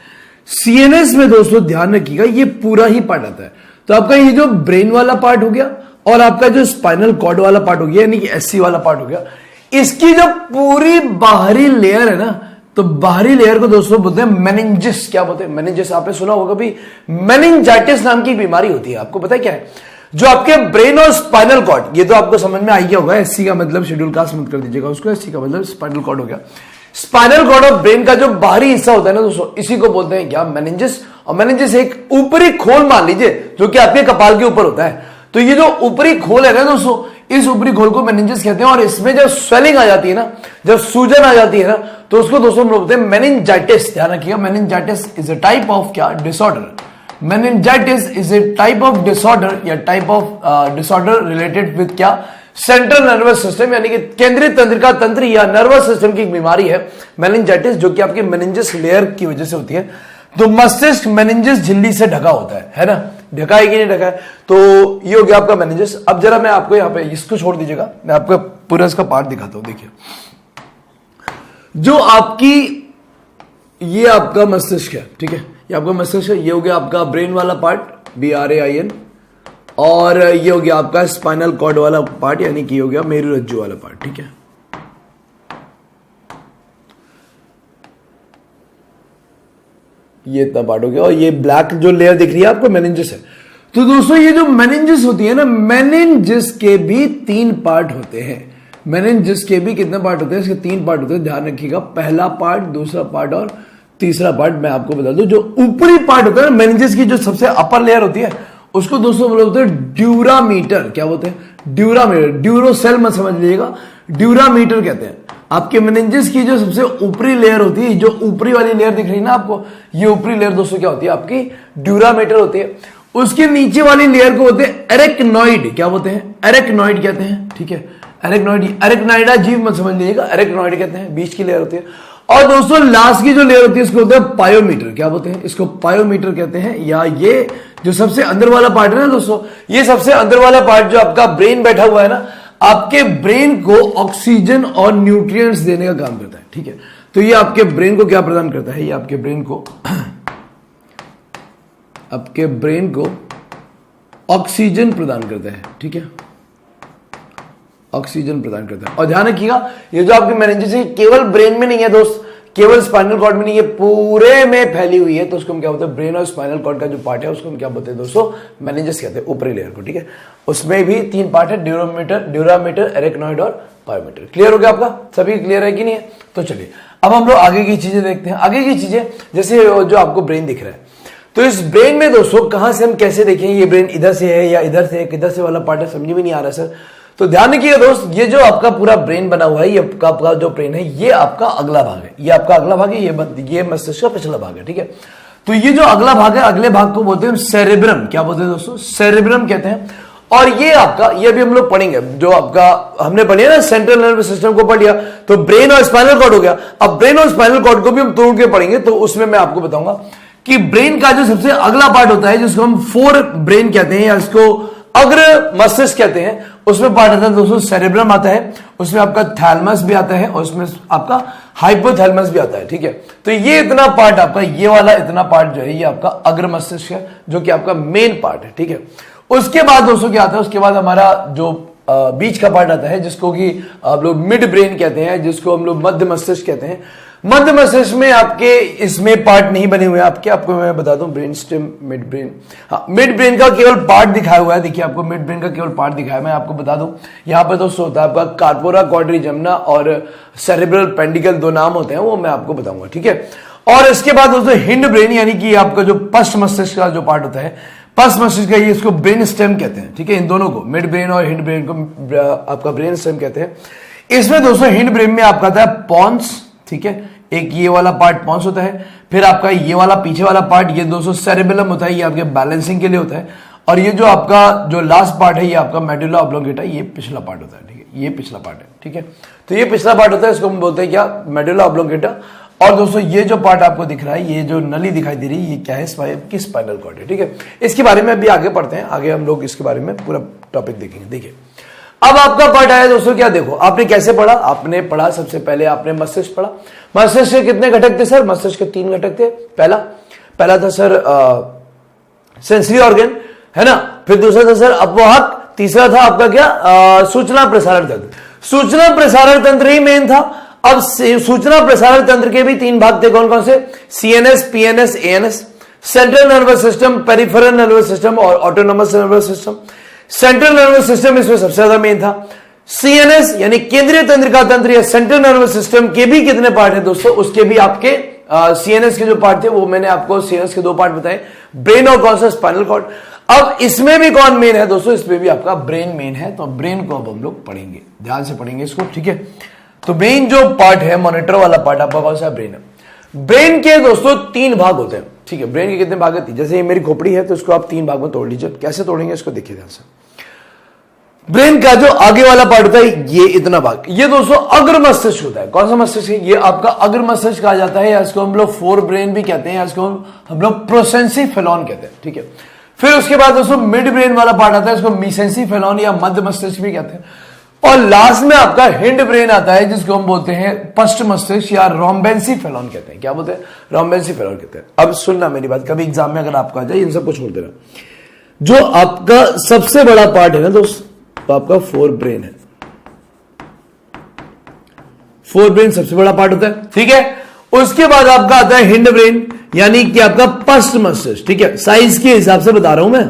सीएनएस में दोस्तों ध्यान रखिएगा ये पूरा ही पार्ट आता है। तो आपका ये जो ब्रेन वाला पार्ट हो गया और आपका जो स्पाइनल कॉर्ड वाला पार्ट हो गया, यानी कि एससी वाला पार्ट हो गया, इसकी जो पूरी बाहरी लेयर है ना, तो बाहरी लेयर को दोस्तों बोलते हैं मेनिंजेस। क्या बोलते हैं? मेनिंजेस। आपने सुना होगा भी, मेनिंजाइटिस नाम की बीमारी होती है। आपको पता है क्या है? जो आपके ब्रेन और स्पाइनल कॉर्ड, ये तो आपको समझ में आ गया होगा। एससी का मतलब शेड्यूल कास्ट मत कर दीजिएगा उसको, एससी का मतलब स्पाइनल कॉर्ड हो गया। स्पाइनल कॉर्ड और ब्रेन का जो बाहरी हिस्सा होता है ना दोस्तों, इसी को बोलते हैं क्या? मेनिंजेस। और मेनिंजेस एक ऊपरी खोल मान लीजिए, जो कि आपके कपाल के ऊपर होता है। तो ये जो ऊपरी खोल है ना दोस्तों, इस ऊपरी खोल को मेनिंजेस कहते हैं। और इसमें जब स्वेलिंग आ जाती है ना, जब सूजन आ जाती है ना, तो उसको दोस्तों हम बोलते हैं मेनिंजाइटिस। ध्यान रखिएगा, meningitis is a type of क्या? Disorder. Meningitis is a type of disorder या type of disorder related with क्या? सेंट्रल नर्वस सिस्टम, यानी कि केंद्रीय तंत्रिका तंत्र या नर्वस सिस्टम की एक बीमारी है मेनिंजाइटिस, जो कि आपके मेनिंजेस लेयर की वजह से होती है। तो मस्तिष्क मेनिंजेस झिल्ली से ढका होता है ना? ढका है कि नहीं ढका है? तो ये हो गया आपका मेनिंजेस। अब जरा मैं आपको यहाँ पे इसको छोड़ दीजिएगा, मैं आपको पूरा इसका पार्ट दिखाता हूं। देखिए, जो आपकी ये आपका मस्तिष्क है, ठीक है, ये आपका मस्तिष्क है। ये हो गया आपका ब्रेन वाला पार्ट, BRAIN, और ये हो गया आपका स्पाइनल कॉर्ड वाला पार्ट, यानी कि हो गया मेरुरज्जु वाला पार्ट। ठीक है, ये इतना पार्ट हो गया। और ये ब्लैक जो लेयर दिख रही है आपको, मेनिंजेस है। तो दोस्तों ये जो मेनिंजेस होती है ना, मेनिंजेस के भी 3 पार्ट होते हैं। मेनिंजेस के भी कितने पार्ट होते हैं? इसके 3 पार्ट होते हैं, ध्यान रखिएगा। पहला पार्ट, दूसरा पार्ट और तीसरा पार्ट। मैं आपको बता दूं, जो ऊपरी पार्ट होता है ना मेनिंजेस की, जो सबसे अपर लेयर होती है, उसको दोस्तों बोलते हैं ड्यूरामीटर। क्या बोलते हैं? ड्यूरामीटर। ड्यूरोसेल मत समझ लीजिएगा, ड्यूरामीटर कहते हैं। आपके मेनिंजेस की जो सबसे ऊपरी लेयर होती है, जो ऊपरी वाली लेयर दिख रही है ना आपको, ये ऊपरी लेयर दोस्तों क्या होती है? आपकी ड्यूरामीटर होती है। उसके नीचे वाली लेयर को बोलते हैं एरेक्नॉइड। क्या बोलते हैं? एरेक्नॉइड कहते हैं। ठीक है, एरेक्नॉइड, एरेक्नाइडा जीव मत समझ लीजिएगा, एरेक्नॉइड कहते हैं, बीच की लेयर होती है। और दोस्तों लास्ट की जो लेयर होती है इसको बोलते हैं पायोमीटर। क्या बोलते हैं? इसको पायोमीटर कहते हैं। या ये जो सबसे अंदर वाला पार्ट है ना दोस्तों, ये सबसे अंदर वाला पार्ट जो आपका ब्रेन बैठा हुआ है ना, आपके ब्रेन को ऑक्सीजन और न्यूट्रिएंट्स देने का काम करता है। ठीक है, तो ये आपके ब्रेन को क्या प्रदान करता है? ये आपके ब्रेन को ऑक्सीजन प्रदान करता है। ठीक है, ऑक्सीजन प्रदान करता है। और ध्यान रखिएगा, ये जो आपकी मेनिंजेस है केवल ब्रेन में नहीं है दोस्त, केवल स्पाइनल कॉर्ड में नहीं है, पूरे में फैली हुई है। तो उसको हम क्या बोलते हैं? ब्रेन और स्पाइनल कॉर्ड का जो पार्ट है उसको हम क्या बोलते हैं दोस्तों? मेनिंजेस कहते हैं, ऊपरी लेयर को। ठीक है, उसमें भी 3 पार्ट है, ड्यूरामीटर, एरेक्नॉइड और पायोमीटर। क्लियर हो गया आपका? सभी क्लियर है कि नहीं है? तो चलिए अब हम लोग आगे की चीजें देखते हैं। आगे की चीजें जैसे जो आपको ब्रेन दिख रहा है, तो इस ब्रेन में दोस्तों कहां से हम कैसे देखें? ये ब्रेन इधर से है या इधर से है, किधर से वाला पार्ट है, समझ में नहीं आ रहा सर। तो ध्यान रखिएगा दोस्त, ये जो आपका पूरा ब्रेन बना हुआ है, ये आपका जो ब्रेन है, ये आपका अगला भाग है। ये आपका अगला भाग है, ये मस्तिष्क का पिछला भाग है। ठीक है, तो ये जो अगला भाग है, अगले भाग को बोलते हैं सेरेब्रम। क्या बोलते हैं दोस्तों? सेरेब्रम कहते हैं। और ये आपका, ये भी हम लोग पढ़ेंगे, जो आपका हमने पढ़ी है ना, सेंट्रल नर्वस सिस्टम को पढ़ लिया, तो ब्रेन और स्पाइनल कॉर्ड हो गया। अब ब्रेन और स्पाइनल कॉर्ड को भी हम तोड़ के पढ़ेंगे, तो उसमें मैं आपको बताऊंगा कि ब्रेन का जो सबसे अगला पार्ट होता है, जिसको हम फोर ब्रेन कहते हैं या इसको अग्र मस्तिष्क कहते हैं, उसमें पार्ट आता है दोस्तों सेरेब्रम आता है, उसमें आपका थैलमस भी आता है और उसमें आपका हाइपोथैलेमस भी आता है। ठीक है, तो ये इतना पार्ट आपका, ये वाला इतना पार्ट जो है ये आपका अग्र मस्तिष्क है, जो कि आपका मेन पार्ट है। ठीक है, उसके बाद दोस्तों क्या आता है, उसके बाद हमारा जो बीच का पार्ट आता है, जिसको कि आप लोग मिड ब्रेन कहते हैं, जिसको हम लोग मध्य मस्तिष्क कहते हैं। मध्य मस्तिष्क में आपके इसमें पार्ट नहीं बने हुए हैं आपको मैं बता दूं, ब्रेन स्टेम, मिड ब्रेन। हाँ, मिड ब्रेन का केवल पार्ट दिखाया हुआ है। देखिए, आपको मिड ब्रेन का केवल पार्ट दिखाया है। मैं आपको बता दूं, यहां पर दोस्तों होता है आपका कार्पोरा क्वाड्रिजेमिना और सेरेब्रल पेंडिकल, दो नाम होते हैं, वो मैं आपको बताऊंगा। ठीक है, और इसके बाद दोस्तों हिंड ब्रेन, यानी कि आपका जो पश्च मस्तिष्क का जो पार्ट होता है, पश्च मस्तिष्क का, ये इसको ब्रेन स्टेम कहते हैं। ठीक है, इन दोनों को, मिड ब्रेन और हिंड ब्रेन को आपका ब्रेन स्टेम कहते हैं। इसमें दोस्तों हिंड ब्रेन में आपका आता है पॉन्स। ठीक है, एक ये वाला पार्ट पॉन्स होता है, फिर आपका ये वाला पीछे वाला पार्ट, ये दोस्तों सेरेबेलम होता है, ये आपके बैलेंसिंग के लिए होता है। और ये जो आपका जो लास्ट पार्ट है, ये आपका मेडुला ऑब्लोंगेटा, ये पिछला पार्ट होता है। ठीक है, ये पिछला पार्ट है। ठीक है, तो ये पिछला पार्ट होता है, इसको हम बोलते हैं क्या, मेडुला ऑब्लोंगेटा। और दोस्तों ये जो पार्ट आपको दिख रहा है, ये जो नली दिखाई दे रही है, ये क्या है, किस स्पाइनल कॉर्ड है। ठीक है, इसके बारे में अभी आगे पढ़ते हैं, आगे हम लोग इसके बारे में पूरा टॉपिक देखेंगे। देखिए, अब आपका पार्ट आया दोस्तों, क्या देखो, आपने कैसे पढ़ा, आपने पढ़ा सबसे पहले आपने मस्तिष्क पढ़ा। मस्तिष्क के कितने घटक थे सर? मस्तिष्क के 3 घटक थे। पहला था सर सेंसरी ऑर्गन, है ना, फिर दूसरा था सर अपवाहक, तीसरा था आपका क्या, सूचना प्रसारण तंत्र। सूचना प्रसारण तंत्र ही मेन था। अब सूचना प्रसारण तंत्र के भी 3 भाग थे, कौन कौन से? CNS, PNS, ANS. Central nervous system, peripheral nervous system और autonomous nervous system. Central nervous system इसमें सबसे ज्यादा मेन था। सीएनएस यानी केंद्रीय तंत्रिका तंत्र या सेंट्रल नर्वस सिस्टम के भी कितने पार्ट है दोस्तों? उसके भी आपके सीएनएस के जो पार्ट थे, वो मैंने आपको सीएनएस के 2 पार्ट बताए, ब्रेन और कौन सा, स्पाइनल कॉर्ड। अब इसमें भी कौन मेन है दोस्तों? इसमें भी आपका ब्रेन मेन है। तो ब्रेन को अब हम लोग पढ़ेंगे, ध्यान से पढ़ेंगे इसको। ठीक है, तो मेन जो पार्ट है, मॉनिटर वाला पार्ट आपका कौन सा? ब्रेन है। ब्रेन के दोस्तों 3 भाग होते हैं। ठीक है, ब्रेन के कितने भाग है? जैसे ये मेरी खोपड़ी है, तो इसको आप 3 भाग में तोड़ लीजिए। कैसे तोड़ेंगे इसको देखिए ध्यान से। ब्रेन का जो आगे वाला पार्ट होता है, ये इतना भाग, ये दोस्तों अग्र मस्तिष्क होता है। कौन सा मस्तिष्क है? ये आपका अग्र मस्तिष्क कहा जाता है, या इसको हम लोग फोर ब्रेन भी कहते हैं, या इसको हम लोग प्रोसेंसिफेलॉन कहते हैं। ठीक है, फिर उसके बाद दोस्तों मिड ब्रेन वाला पार्ट आता है, इसको मीसेंसिफेलॉन या मध्य मस्तिष्क भी कहते हैं। और लास्ट में आपका हिंड ब्रेन आता है, जिसको हम बोलते हैं पश्च मस्तिष्क या रोम्बेंसिफेलॉन कहते हैं। क्या बोलते हैं? रोम्बेंसिफेलॉन कहते हैं। अब सुनना मेरी बात, कभी एग्जाम में अगर आपको आ जाए, इन सबको छोड़ देना। जो आपका सबसे बड़ा पार्ट है ना दोस्त, तो आपका फोर ब्रेन है। फोर ब्रेन सबसे बड़ा पार्ट होता है। ठीक है, उसके बाद आपका आता है हिंड ब्रेन, यानी कि आपका पश्च मस्तिष्क। ठीक है, साइज के हिसाब से बता रहा हूं मैं,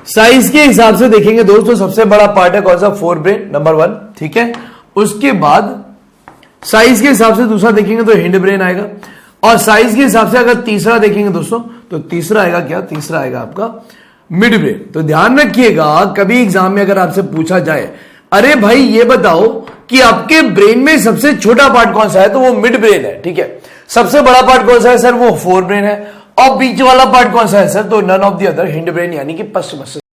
साइज के हिसाब से देखेंगे दोस्तों, सबसे बड़ा पार्ट है कौन सा? Fore brain, number 1। ठीक है, उसके बाद साइज के हिसाब से दूसरा देखेंगे तो हिंड ब्रेन आएगा, और साइज के हिसाब से अगर तीसरा देखेंगे दोस्तों, तो तीसरा आएगा क्या? तीसरा आएगा आपका मिड ब्रेन। तो ध्यान रखिएगा, कभी एग्जाम में अगर आपसे पूछा जाए, अरे भाई ये बताओ कि आपके ब्रेन में सबसे छोटा पार्ट कौन सा है, तो वो मिड ब्रेन है। ठीक है, सबसे बड़ा पार्ट कौन सा है सर? वो फोर ब्रेन है। और बीच वाला पार्ट कौन सा है सर? तो none of the other, hindbrain यानी कि पश्च मस्तिष्क।